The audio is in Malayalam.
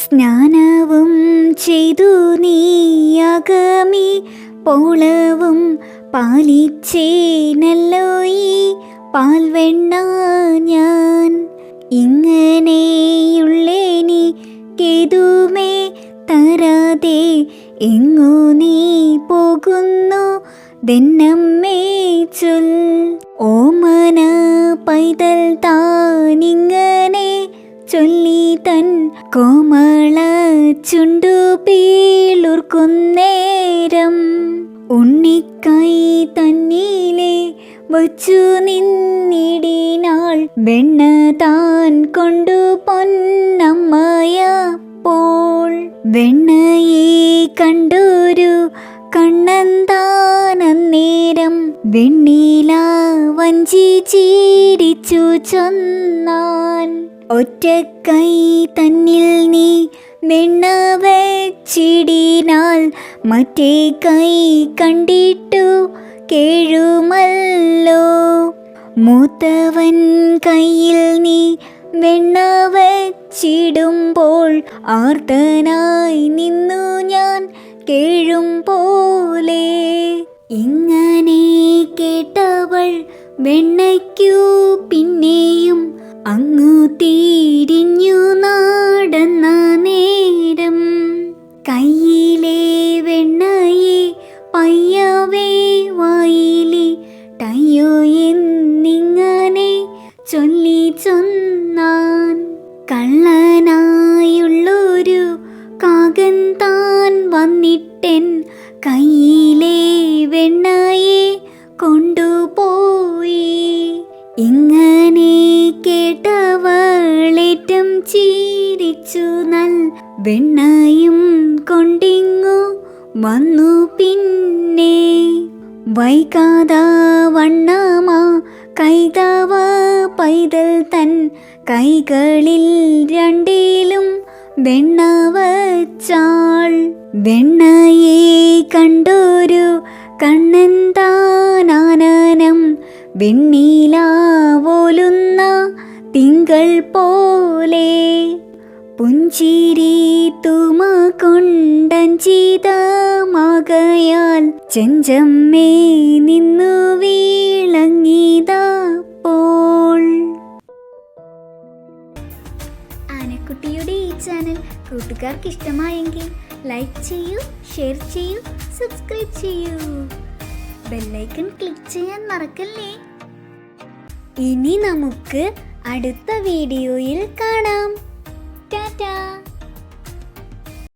സ്നാനവും ചെയ്തു നീയാകമി പോളവും പാലിച്ചേനല്ലോ ഈ പാൽവെണ്ണ ഞാൻ. ഇങ്ങനെയുള്ളെനിക്കേതുമേ തരാതെ എങ്ങു നീ പോകുന്നു ദെന്നമ്മേ ചൊൽ. ഓമന പൈതൽ താനിങ്ങനെ ചൊല്ലി തൻ കോമള ചുണ്ടു പീളുർക്കുന്നേരം ഉണ്ണിക്കൈ തന്നിലെ വച്ചു നിന്നിടിനാൾ വെണ്ണ താൻ കൊണ്ടു പൊന്നമ്മയപ്പോൾ. വെണ്ണയെ കണ്ടൊരു കണ്ണൻ താനന്നേരം വെണ്ണീല വഞ്ചി ചീരിച്ചു ചൊന്നാൻ. ഒറ്റക്കൈ തന്നിൽ നീ വെണ്ണ വെച്ചിടിനാൽ മറ്റേ കൈ കണ്ടിട്ടു കേഴുമല്ലോ. മൂത്തവൻ കയ്യിൽ നീ വെണ്ണ വെച്ചിടുമ്പോൾ ആർത്തനായി നിന്നു ഞാൻ കേഴും പോലെ. ഇങ്ങനെ കേട്ടവൾ വെണ്ണയ്ക്കു പിന്നെയും അങ്ങു തിരിഞ്ഞു നടന്ന നേരം കയ്യിലെ വെണ്ണയെ പയ്യവേ വായിലിട്ടയോ എന്നിങ്ങനെ ചൊല്ലി ചൊന്നാൻ. കള്ളനായുള്ളൊരു കാകൻ താൻ വന്നിട്ടെൻ കയ്യിലെ വെണ്ണയെ കൊണ്ടുപോയി. ഇങ്ങനെ കേട്ടവളേറ്റം ചിരിച്ചു നൽ വെണ്ണയും കൊണ്ടിങ്ങു വന്നു പിന്നെ. വൈകാത വണ്ണമാ കൈതവ പൈതൽ തൻ കൈകളിൽ രണ്ടിലും വെണ്ണ വച്ചാൾ. വെണ്ണയെ കണ്ടൊരു കണ്ണൻ താനാനനം വെണ്ണീല പോലുന്ന തിങ്കൾ പോലെ. പുഞ്ചിരി തുമ കൊണ്ടഞ്ചിതമാകയാൽ ചെഞ്ചമ്മേ നിന്നു വീളങ്ങിയതപ്പോൾ. ആനക്കുട്ടിയുടെ ഈ ചാനൽ കൂട്ടുകാർക്ക് ഇഷ്ടമായെങ്കിൽ ലൈക്ക് ചെയ്യൂ, ഷെയർ ചെയ്യൂ, സബ്സ്ക്രൈബ് ചെയ്യൂ. ബെല്ലൈക്കൺ ക്ലിക്ക് ചെയ്യാൻ മറക്കല്ലേ. ഇനി നമുക്ക് അടുത്ത വീഡിയോയിൽ